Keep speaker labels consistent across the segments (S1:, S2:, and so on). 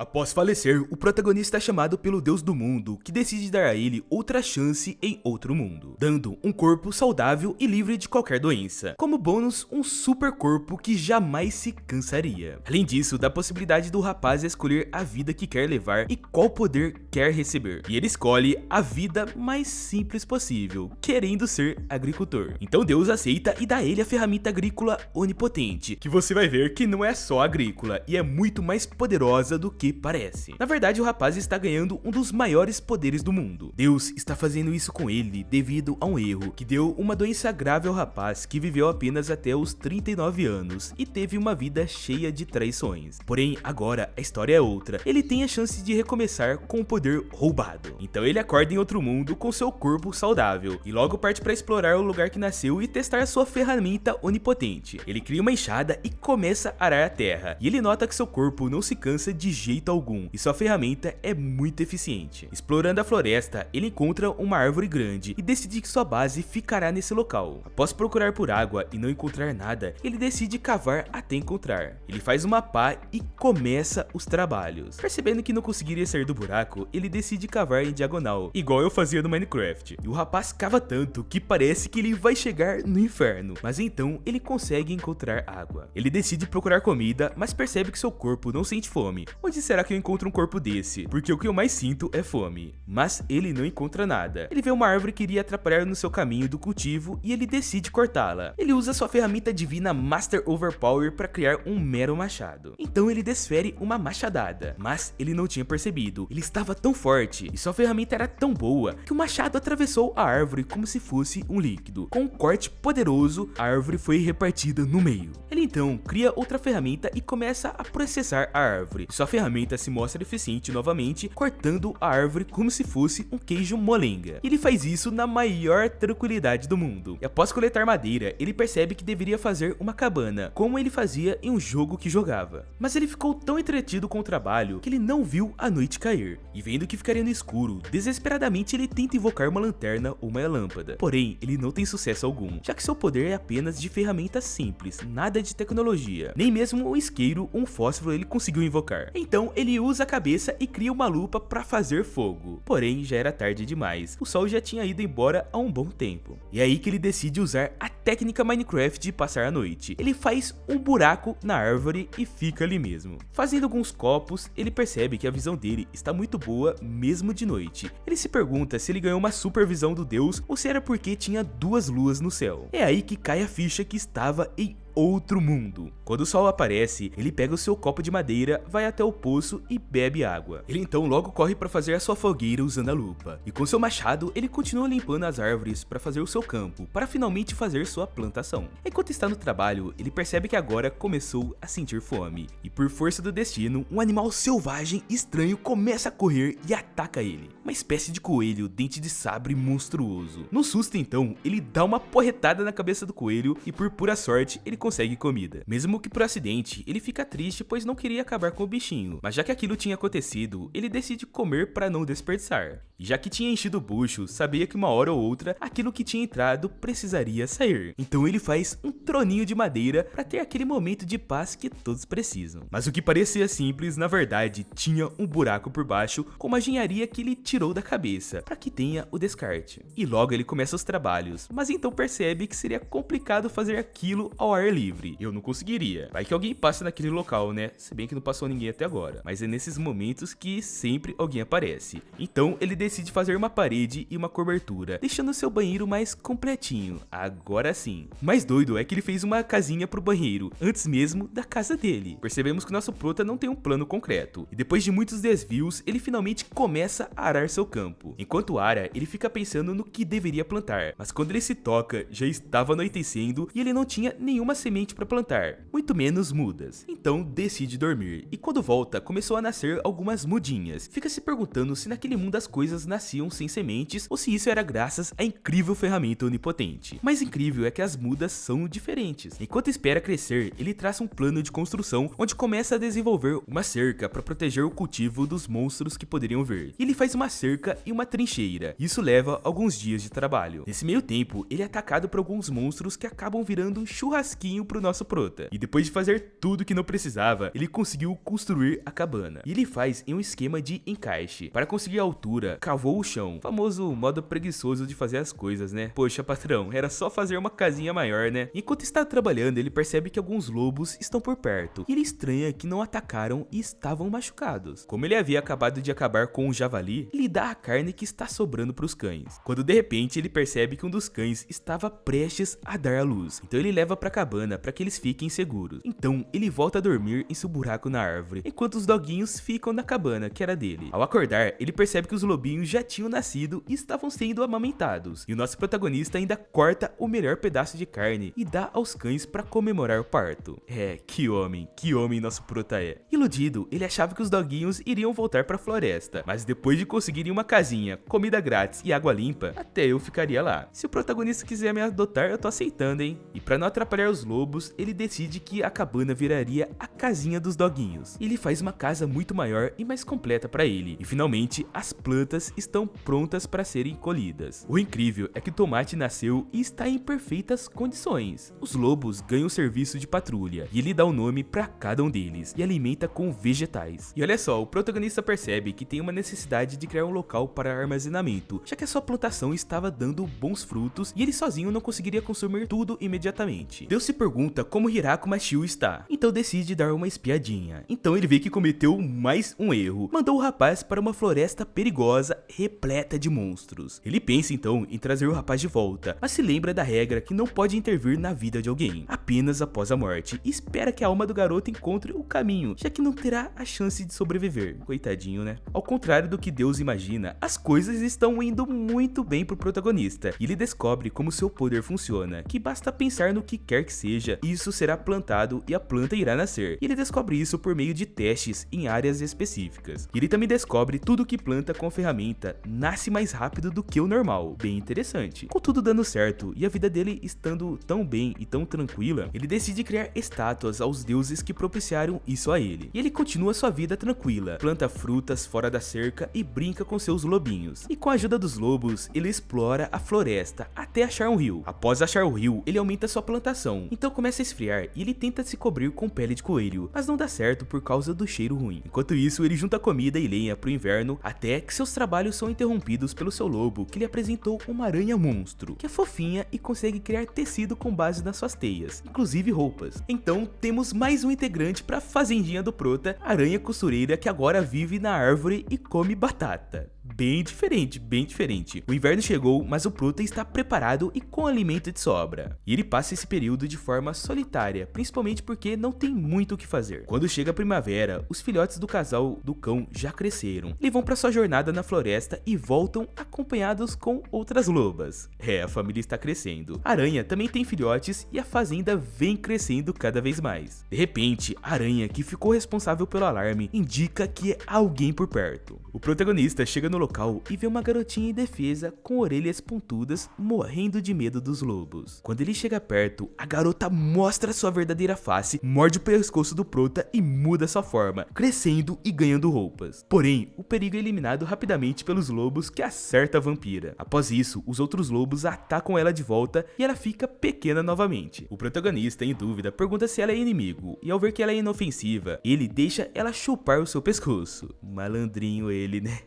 S1: Após falecer, o protagonista é chamado pelo Deus do mundo, que decide dar a ele outra chance em outro mundo, dando um corpo saudável e livre de qualquer doença. Como bônus, um super corpo que jamais se cansaria. Além disso, dá a possibilidade do rapaz escolher a vida que quer levar e qual poder quer receber. E ele escolhe a vida mais simples possível, querendo ser agricultor. Então Deus aceita e dá a ele a ferramenta agrícola onipotente, que você vai ver que não é só agrícola e é muito mais poderosa do que parece. Na verdade, o rapaz está ganhando um dos maiores poderes do mundo. Deus está fazendo isso com ele devido a um erro que deu uma doença grave ao rapaz, que viveu apenas até os 39 anos e teve uma vida cheia de traições. Porém, agora a história é outra. Ele tem a chance de recomeçar com o poder roubado. Então ele acorda em outro mundo com seu corpo saudável e logo parte para explorar o lugar que nasceu e testar sua ferramenta onipotente. Ele cria uma enxada e começa a arar a terra. E ele nota que seu corpo não se cansa de jeito algum e sua ferramenta é muito eficiente. Explorando a floresta, ele encontra uma árvore grande e decide que sua base ficará nesse local. Após procurar por água e não encontrar nada, ele decide cavar até encontrar. Ele faz uma pá e começa os trabalhos. Percebendo que não conseguiria sair do buraco, ele decide cavar em diagonal, igual eu fazia no Minecraft. E o rapaz cava tanto que parece que ele vai chegar no inferno, mas então ele consegue encontrar água. Ele decide procurar comida, mas percebe que seu corpo não sente fome. Onde será que eu encontro um corpo desse? Porque o que eu mais sinto é fome. Mas ele não encontra nada. Ele vê uma árvore que iria atrapalhar no seu caminho do cultivo e ele decide cortá-la. Ele usa sua ferramenta divina Master Overpower para criar um mero machado. Então ele desfere uma machadada, mas ele não tinha percebido. Ele estava tão forte e sua ferramenta era tão boa que o machado atravessou a árvore como se fosse um líquido. Com um corte poderoso, a árvore foi repartida no meio. Ele então cria outra ferramenta e começa a processar a árvore. Sua ferramenta se mostra eficiente novamente, cortando a árvore como se fosse um queijo molenga. Ele faz isso na maior tranquilidade do mundo. E após coletar madeira, ele percebe que deveria fazer uma cabana, como ele fazia em um jogo que jogava. Mas ele ficou tão entretido com o trabalho que ele não viu a noite cair. E vendo que ficaria no escuro, desesperadamente ele tenta invocar uma lanterna ou uma lâmpada. Porém, ele não tem sucesso algum, já que seu poder é apenas de ferramentas simples, nada de tecnologia. Nem mesmo um isqueiro ou um fósforo ele conseguiu invocar. Então ele usa a cabeça e cria uma lupa para fazer fogo. Porém, já era tarde demais. O sol já tinha ido embora há um bom tempo. E é aí que ele decide usar a técnica Minecraft de passar a noite. Ele faz um buraco na árvore e fica ali mesmo. Fazendo alguns copos, ele percebe que a visão dele está muito boa mesmo de noite. Ele se pergunta se ele ganhou uma supervisão do Deus ou se era porque tinha duas luas no céu. É aí que cai a ficha que estava em outro mundo. Quando o sol aparece, ele pega o seu copo de madeira, vai até o poço e bebe água. Ele então logo corre para fazer a sua fogueira usando a lupa. E com seu machado, ele continua limpando as árvores para fazer o seu campo, para finalmente fazer sua plantação. Enquanto está no trabalho, ele percebe que agora começou a sentir fome. E por força do destino, um animal selvagem estranho começa a correr e ataca ele. Uma espécie de coelho, dente de sabre monstruoso. No susto então, ele dá uma porretada na cabeça do coelho e por pura sorte, ele consegue comida. Mesmo que por acidente, ele fica triste pois não queria acabar com o bichinho, mas já que aquilo tinha acontecido, ele decide comer para não desperdiçar. E já que tinha enchido o bucho, sabia que uma hora ou outra, aquilo que tinha entrado precisaria sair. Então ele faz um troninho de madeira para ter aquele momento de paz que todos precisam. Mas o que parecia simples, na verdade, tinha um buraco por baixo com uma engenharia que ele tirou da cabeça, para que tenha o descarte. E logo ele começa os trabalhos, mas então percebe que seria complicado fazer aquilo ao ar livre. Eu não conseguiria. Vai que alguém passa naquele local, né? Se bem que não passou ninguém até agora. Mas é nesses momentos que sempre alguém aparece. Então ele decide fazer uma parede e uma cobertura, deixando seu banheiro mais completinho. Agora sim. O mais doido é que ele fez uma casinha pro banheiro, antes mesmo da casa dele. Percebemos que o nosso prota não tem um plano concreto. E depois de muitos desvios, ele finalmente começa a arar seu campo. Enquanto ara, ele fica pensando no que deveria plantar. Mas quando ele se toca, já estava anoitecendo e ele não tinha nenhuma semente para plantar, muito menos mudas. Então decide dormir, e quando volta, começou a nascer algumas mudinhas. Fica se perguntando se naquele mundo as coisas nasciam sem sementes ou se isso era graças à incrível ferramenta onipotente. Mais incrível é que as mudas são diferentes. Enquanto espera crescer, ele traça um plano de construção onde começa a desenvolver uma cerca para proteger o cultivo dos monstros que poderiam vir. E ele faz uma cerca e uma trincheira. Isso leva alguns dias de trabalho. Nesse meio tempo, ele é atacado por alguns monstros que acabam virando um churrasquinho pouquinho pro nosso prota. E depois de fazer tudo que não precisava, ele conseguiu construir a cabana. E ele faz em um esquema de encaixe. Para conseguir a altura, cavou o chão. Famoso modo preguiçoso de fazer as coisas, né? Poxa, patrão, era só fazer uma casinha maior, né? Enquanto está trabalhando, ele percebe que alguns lobos estão por perto. E ele estranha que não atacaram e estavam machucados. Como ele havia acabado de acabar com o javali, ele dá a carne que está sobrando para os cães. Quando de repente ele percebe que um dos cães estava prestes a dar à luz. Então ele leva para a cabana para que eles fiquem seguros. Então ele volta a dormir em seu buraco na árvore, enquanto os doguinhos ficam na cabana que era dele. Ao acordar, ele percebe que os lobinhos já tinham nascido e estavam sendo amamentados. E o nosso protagonista ainda corta o melhor pedaço de carne e dá aos cães para comemorar o parto. Que homem nosso prota é. Iludido, ele achava que os doguinhos iriam voltar para a floresta, mas depois de conseguirem uma casinha, comida grátis e água limpa, até eu ficaria lá. Se o protagonista quiser me adotar, eu tô aceitando, hein? E para não atrapalhar os lobos, ele decide que a cabana viraria a casinha dos doguinhos. Ele faz uma casa muito maior e mais completa para ele. E finalmente, as plantas estão prontas para serem colhidas. O incrível é que o tomate nasceu e está em perfeitas condições. Os lobos ganham o serviço de patrulha e ele dá o nome para cada um deles e alimenta com vegetais. E olha só, o protagonista percebe que tem uma necessidade de criar um local para armazenamento, já que a sua plantação estava dando bons frutos e ele sozinho não conseguiria consumir tudo imediatamente. Deus se pergunta como Hirako Mashio está, então decide dar uma espiadinha. Então ele vê que cometeu mais um erro, mandou o rapaz para uma floresta perigosa repleta de monstros. Ele pensa então em trazer o rapaz de volta, mas se lembra da regra que não pode intervir na vida de alguém, apenas após a morte, e espera que a alma do garoto encontre o caminho, já que não terá a chance de sobreviver. Coitadinho, né? Ao contrário do que Deus imagina, as coisas estão indo muito bem pro protagonista, e ele descobre como seu poder funciona, que basta pensar no que quer que seja, isso será plantado e a planta irá nascer. E ele descobre isso por meio de testes em áreas específicas. E ele também descobre tudo que planta com a ferramenta nasce mais rápido do que o normal, bem interessante. Com tudo dando certo e a vida dele estando tão bem e tão tranquila, ele decide criar estátuas aos deuses que propiciaram isso a ele. E ele continua sua vida tranquila, planta frutas fora da cerca e brinca com seus lobinhos. E com a ajuda dos lobos, ele explora a floresta até achar um rio. Após achar o rio, ele aumenta sua plantação, então começa a esfriar e ele tenta se cobrir com pele de coelho, mas não dá certo por causa do cheiro ruim. Enquanto isso, ele junta comida e lenha pro inverno, até que seus trabalhos são interrompidos pelo seu lobo, que lhe apresentou uma aranha monstro, que é fofinha e consegue criar tecido com base nas suas teias, inclusive roupas. Então temos mais um integrante pra fazendinha do prota, a aranha costureira, que agora vive na árvore e come batata. Bem diferente, bem diferente. O inverno chegou, mas o prota está preparado e com alimento de sobra. E ele passa esse período de forma solitária, principalmente porque não tem muito o que fazer. Quando chega a primavera, os filhotes do casal do cão já cresceram. Eles vão para sua jornada na floresta e voltam acompanhados com outras lobas. A família está crescendo. A aranha também tem filhotes e a fazenda vem crescendo cada vez mais. De repente, a aranha, que ficou responsável pelo alarme, indica que é alguém por perto. O protagonista chega no local e vê uma garotinha indefesa com orelhas pontudas morrendo de medo dos lobos. Quando ele chega perto, a garota mostra sua verdadeira face, morde o pescoço do prota e muda sua forma, crescendo e ganhando roupas. Porém, o perigo é eliminado rapidamente pelos lobos que acerta a vampira. Após isso, os outros lobos atacam ela de volta e ela fica pequena novamente. O protagonista, em dúvida, pergunta se ela é inimigo, e ao ver que ela é inofensiva, ele deixa ela chupar o seu pescoço. Malandrinho ele, né?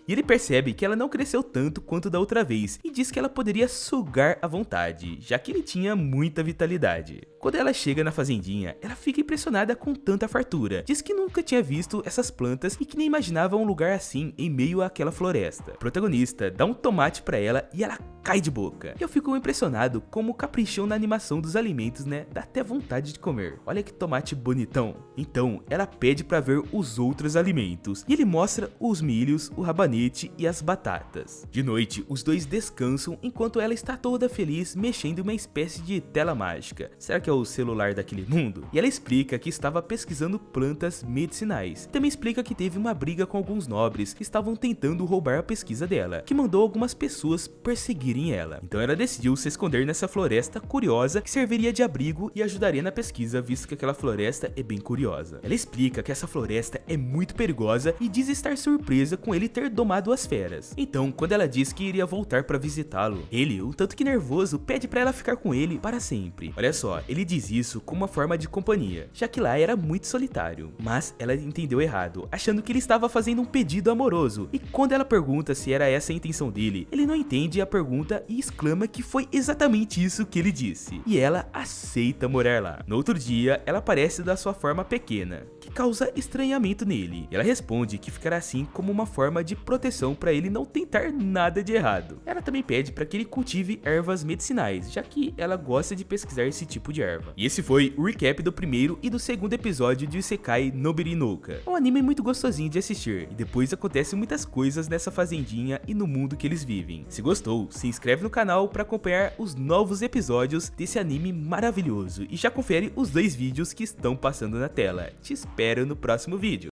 S1: E ele percebe que ela não cresceu tanto quanto da outra vez e diz que ela poderia sugar à vontade, já que ele tinha muita vitalidade. Quando ela chega na fazendinha, ela fica impressionada com tanta fartura. Diz que nunca tinha visto essas plantas e que nem imaginava um lugar assim em meio àquela floresta. O protagonista dá um tomate pra ela e ela cai de boca. E eu fico impressionado como capricham na animação dos alimentos, né? Dá até vontade de comer. Olha que tomate bonitão. Então, ela pede pra ver os outros alimentos. E ele mostra os milhos, o rabanete e as batatas. De noite, os dois descansam enquanto ela está toda feliz mexendo em uma espécie de tela mágica. Será que é o celular daquele mundo? E ela explica que estava pesquisando plantas medicinais. Também explica que teve uma briga com alguns nobres que estavam tentando roubar a pesquisa dela, que mandou algumas pessoas perseguir seguirem ela. Então ela decidiu se esconder nessa floresta curiosa que serviria de abrigo e ajudaria na pesquisa, visto que aquela floresta é bem curiosa. Ela explica que essa floresta é muito perigosa e diz estar surpresa com ele ter domado as feras. Então, quando ela diz que iria voltar para visitá-lo, ele, um tanto que nervoso, pede para ela ficar com ele para sempre. Olha só, ele diz isso como uma forma de companhia, já que lá era muito solitário. Mas ela entendeu errado, achando que ele estava fazendo um pedido amoroso, e quando ela pergunta se era essa a intenção dele, ele não entende a pergunta e exclama que foi exatamente isso que ele disse. E ela aceita morar lá. No outro dia, ela aparece da sua forma pequena, que causa estranhamento nele. Ela responde que ficará assim como uma forma de proteção para ele não tentar nada de errado. Ela também pede para que ele cultive ervas medicinais, já que ela gosta de pesquisar esse tipo de erva. E esse foi o recap do primeiro e do segundo episódio de Isekai Nobiri no Uka. É um anime muito gostosinho de assistir, e depois acontecem muitas coisas nessa fazendinha e no mundo que eles vivem. Se gostou, se inscreve no canal para acompanhar os novos episódios desse anime maravilhoso, e já confere os 2 vídeos que estão passando na tela. Te espero no próximo vídeo.